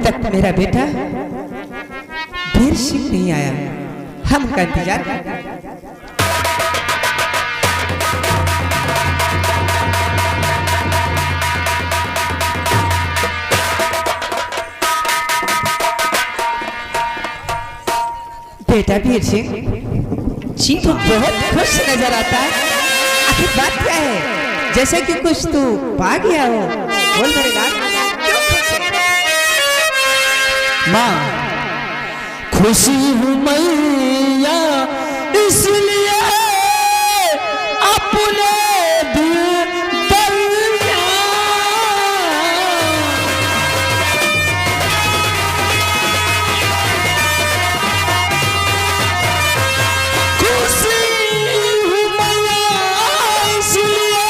तक मेरा बेटा वीर सिंह नहीं आया, हम का इंतजार बेटा वीर सिंह जी तो बहुत खुश नजर आता है। आखिर बात क्या है? जैसे कि कुछ तू पा गया हो। बोल मेरे लाल, क्यों खुश है? माँ खुशी हूँ मैया इसलिए अपने दिल दरिया खुशी हूँ मैया इसलिए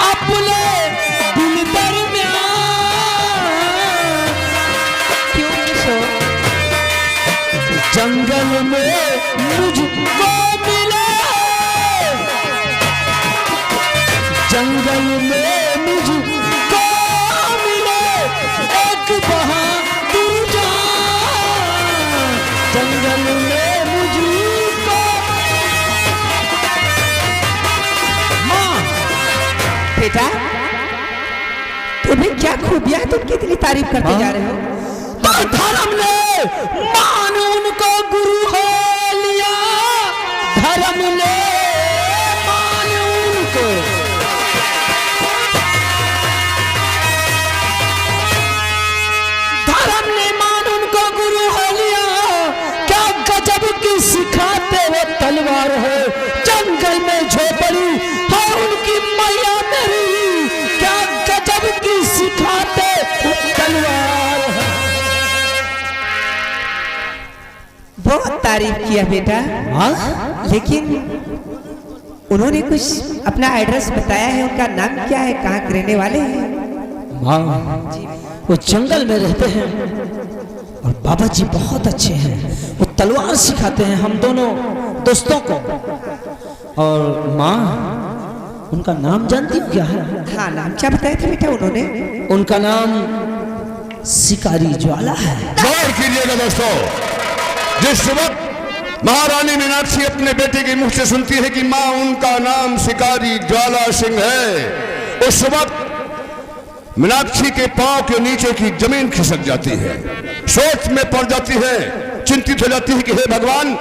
अपने दिल दरिया जंगल में मुझको मिले, जंगल में मुझको मिले एक बहादुर जान, जंगल में मुझको। माँ बेटा तुम्हें क्या खूबियां, तुम कितनी तारीफ करते जा रहे हो? धर्म ने मान उनको गुरु हो लिया, धर्म ने मान उनको, धर्म ने मान उनको गुरु हो लिया। क्या गजब की सिखाते वो तलवार है, जंगल में झोपड़ी है उनकी मैया मेरी, क्या गजब की सिखाते तलवार है। बहुत तारीफ किया बेटा, लेकिन उन्होंने कुछ अपना एड्रेस बताया है? उनका नाम क्या है, कहाँ के रहने वाले हैं? माँ वो जंगल में रहते हैं और बाबा जी बहुत अच्छे हैं, वो तलवार सिखाते हैं हम दोनों दोस्तों को। और माँ उनका नाम जानती हो क्या है? हाँ नाम क्या बताया था बेटा उन्होंने? उनका नाम शिकारी ज्वाला है। गौर कीजिएगा दोस्तों, जिस वक्त महारानी मीनाक्षी अपने बेटे के मुख से सुनती है कि मां उनका नाम शिकारी ज्वाला सिंह है, उस वक्त मीनाक्षी के पांव के नीचे की जमीन खिसक जाती है, सोच में पड़ जाती है, चिंतित हो जाती है कि हे भगवान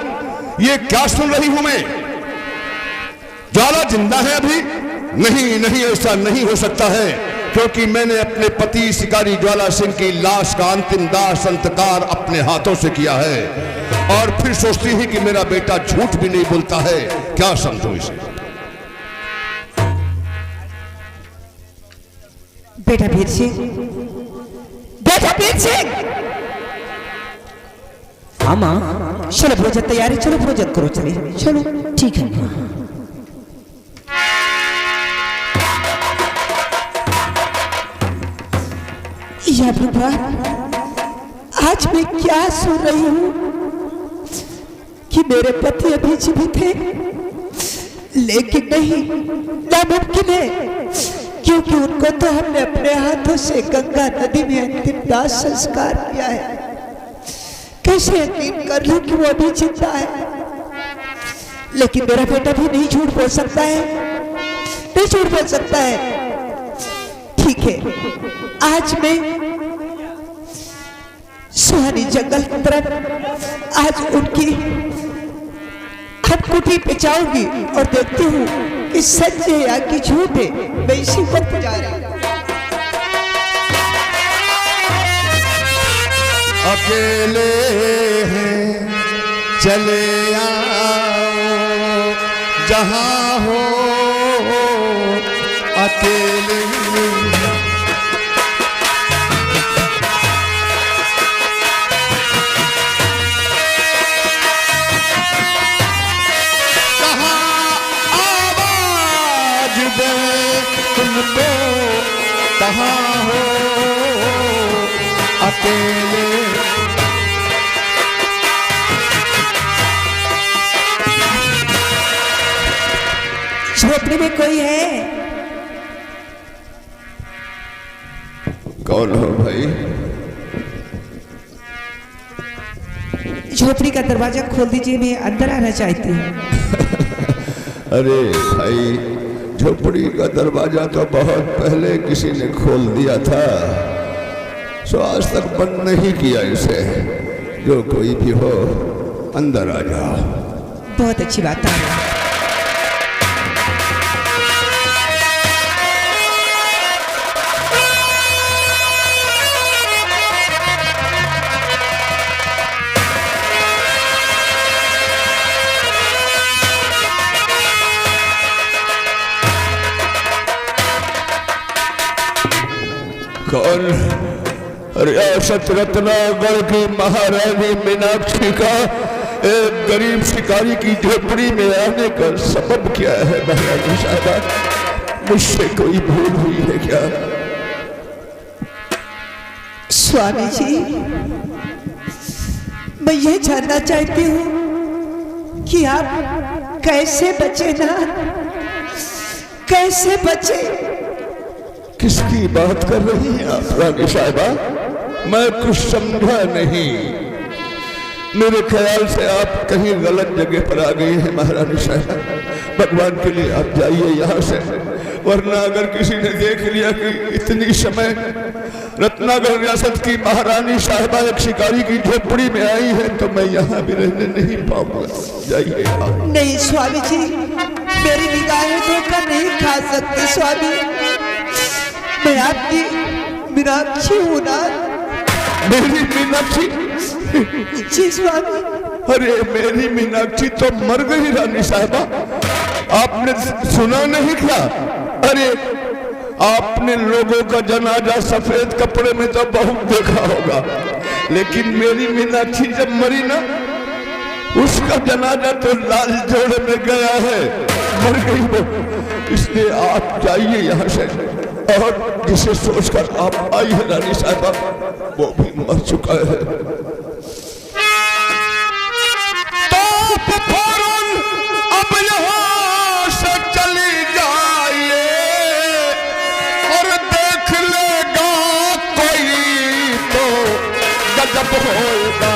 ये क्या सुन रही हूं मैं? ज्वाला जिंदा है अभी? नहीं नहीं, ऐसा नहीं हो सकता है, क्योंकि मैंने अपने पति शिकारी ज्वाला सिंह की लाश का अंतिम दाह संस्कार अपने हाथों से किया है। और फिर सोचती है कि मेरा बेटा झूठ भी नहीं बोलता है, क्या समझो इसे? बेटा वीर सिंह, बेटा वीर सिंह, हाँ माँ चलो भोजन तैयारी, चलो भोजन करो, चले चलो। ठीक है माँ। या भगवान, आज मैं क्या सुन रही हूँ कि मेरे पति अभी जीवित थे, लेकिन नहीं, नामुमकिन है, क्योंकि उनको तो हमने अपने हाथों से गंगा नदी में अंतिम दाह संस्कार किया है। कैसे यकीन कर लूं कि वो अभी जिंदा है? लेकिन मेरा बेटा भी नहीं झूठ बोल सकता है, नहीं झूठ बोल सकता है। ठीक है, आज मैं सुहानी जंगल की तरफ आज उनकी हटकुटी पे जाऊंगी और देखती हूँ कि सच है या कि झूठ है। मैं इसी वक्त जा रही हूँ। अकेले हैं चले आओ जहां हो, अकेले तुमको, कहाँ हो अकेले। झोपड़ी में कोई है? कौन हो भाई? झोपड़ी का दरवाजा खोल दीजिए, मैं अंदर आना चाहती हूँ। अरे भाई, झोपड़ी का दरवाजा तो बहुत पहले किसी ने खोल दिया था, सो आज तक बंद नहीं किया इसे। जो कोई भी हो अंदर आ जाओ। बहुत अच्छी बात है। कौन? रियासत रत्नागढ़ की महारानी मीनाक्षी का एक गरीब शिकारी की झोपड़ी में आने का सबब क्या है महारानी साहबा? मुझसे कोई भूल हुई है क्या? स्वामी जी, मैं ये जानना चाहती हूँ कि आप कैसे बचे ना, कैसे बचे? किसकी बात कर रही हैं आप रानी साहिबा? मैं कुछ समझा नहीं। मेरे ख्याल से आप कहीं गलत जगह पर आ गई हैं महारानी साहिबा। भगवान के लिए आप जाइए यहाँ से, वरना अगर किसी ने देख लिया कि इतनी समय रत्नागढ़ रियासत की महारानी साहिबा एक शिकारी की झोपड़ी में आई है तो मैं यहाँ भी रहने नहीं पाऊंगा। जाइए आप। नहीं स्वामी जी, मेरी निगाहें धोखा नहीं खा सकते स्वामी। मैं आपकी मीनाक्षी हूँ ना। मेरी मीनाक्षी? जी स्वामी। अरे मेरी मीनाक्षी तो मर गई रानी साहिबा। आपने सुना नहीं क्या? अरे आपने लोगों का जनाजा सफेद कपड़े में तो बहुत देखा होगा, लेकिन मेरी मीनाक्षी जब मरी ना, उसका जनाजा तो लाल जोड़े में गया है, मर गई वो। इसलिए आप जाइए यहाँ से, और जिसे सोचकर आप आई है रानी साहिबा वो भी मर चुका है। तो फौरन अब यहाँ से चली जाइए और देख लेगा कोई तो गजब होगा।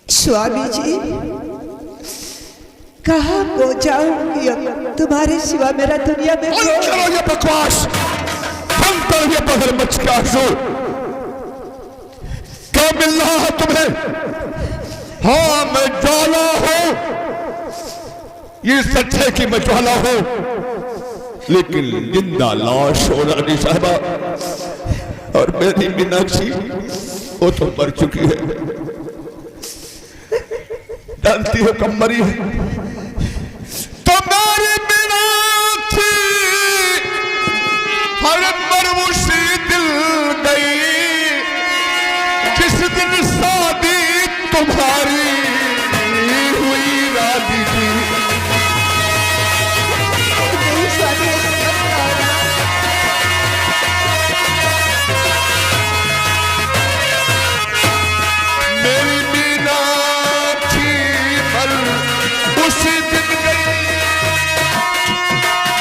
स्वामी जी, कहाँ को जाऊंगी अब? तुम्हारे सिवा मेरा दुनिया में करो ये बकवास, बंद करो ये बहर मच का जोर। क्या मिल रहा है तुम्हें? हाँ मैं ज्वाला हूं, ये सच है कि मैं ज्वाला हूं, लेकिन जिंदा लाश हो रानी साहिबा। और मेरी मीनाक्षी वो तो मर चुकी है। जानती हो कब मरी है? तो मेरी मीनाक्षी हर मरमुशी दिल गई जिस दिन शादी तुम्हारी हुई रानी जी। मेरी मीनाक्षी उसी दिन गई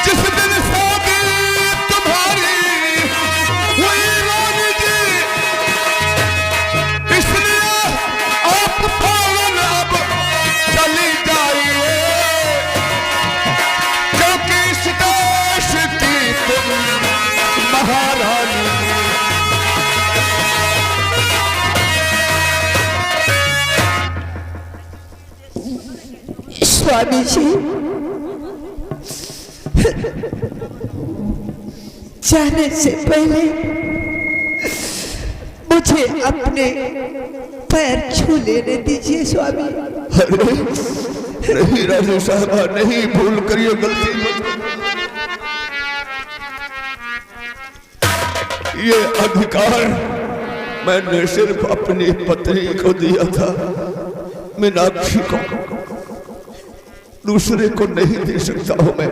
जिस दिन शादी तुम्हारी हुई रानी जी। इसलिए आप फौरन अब चली जाइए, क्योंकि इस देश की तुम महारानी। स्वामी जी, जाने से पहले मुझे अपने पैर छू लेने दीजिए स्वामी। अरे नहीं राजू साहबा, नहीं, भूल करिए, गलती मत। ये अधिकार मैंने सिर्फ अपनी पत्नी को दिया था, मीनाक्षी को। दूसरे को नहीं दे सकता हूं मैं,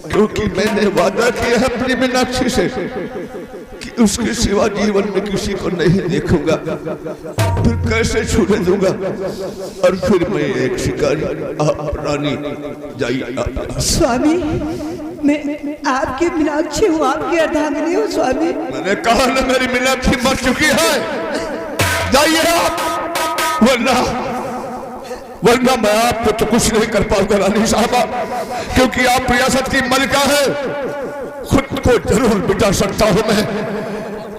क्योंकि मैंने वादा किया है अपनी मीनाक्षी से कि उसके सिवा जीवन में किसी को नहीं देखूंगा। फिर कैसे छूने दूंगा? और फिर मैं एक शिकारी, आप रानी जाइए। स्वामी, मैं आपकी मीनाक्षी हूँ, आपकी अर्धांगिनी हूँ स्वामी। मैंने कहा ना मेरी मीनाक्षी मर चुकी है, जाइए आप, वरना मैं आपको तो कुछ नहीं कर पाऊंगा रानी साहबा, क्योंकि आप रियासत की मलिका है। खुद को जरूर बिता सकता हूं मैं।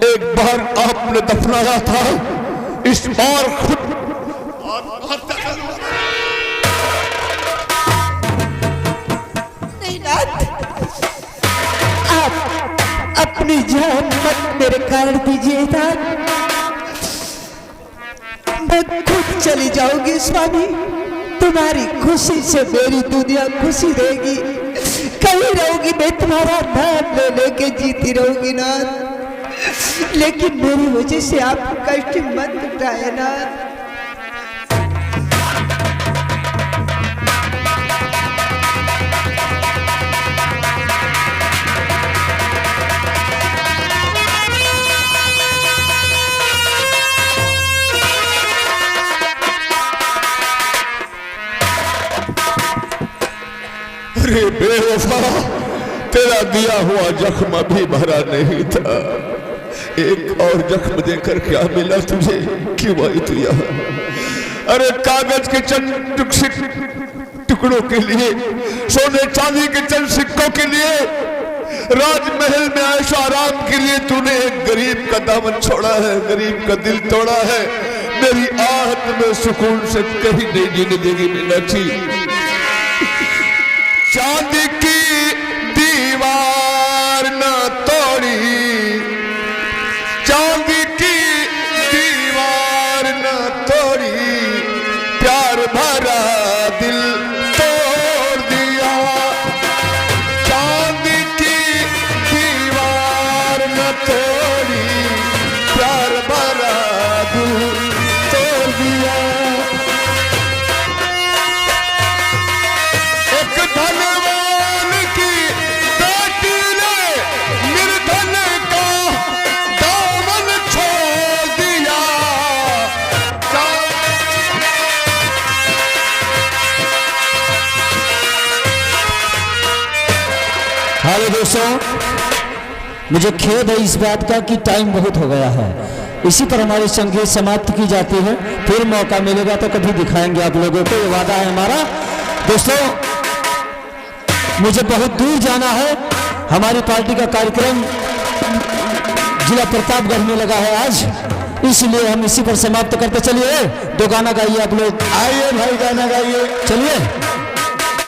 एक बार आपने दफनाया था, इस बार खुद नहीं नाथ, आप अपनी जान मत मेरे कारण दीजिए नाथ। मैं खुद चली जाऊंगी स्वामी, तुम्हारी खुशी से मेरी दुनिया खुशी रहेगी। कहीं रहूंगी मैं तुम्हारा नाम ले लेके जीती रहूंगी नाथ, लेकिन मेरी वजह से आप कष्ट मत उठाए नाथ। अरे बेवफा, तेरा दिया हुआ जख्म अभी भरा नहीं था। एक और जख्म देकर क्या मिला तुझे? क्यों आई तू यहाँ? अरे कागज के चंद टुकड़ों के लिए, सोने चांदी के चंद सिक्कों के लिए, राजमहल में ऐशो आराम के लिए तूने एक गरीब का दामन छोड़ा है, गरीब का दिल तोड़ा है। मेरी आहट में सुकून से कहीं नहीं जीने देगी मीनाक्षी। चांदी की दीवार न तोड़ी, चांदी की दीवार न तोड़ी, प्यार भरा दिल तोड़ दिया। चांदी की दीवार न तोड़ी, प्यार भरा दिल तोड़ दिया। एक धनवान की बेटी ने निर्धन का दामन छोड़ दिया। हेलो दोस्तों, मुझे खेद है इस बात का कि टाइम बहुत हो गया है। इसी पर हमारी संगीत समाप्त की जाती है। फिर मौका मिलेगा तो कभी दिखाएंगे आप लोगों को, ये वादा है हमारा। दोस्तों, मुझे बहुत दूर जाना है। हमारी पार्टी का कार्यक्रम जिला प्रतापगढ़ में लगा है आज, इसलिए हम इसी पर समाप्त करते। चलिए, दो गाना गाइए आप लोग। आइए भाई, गाना गाइए। चलिए।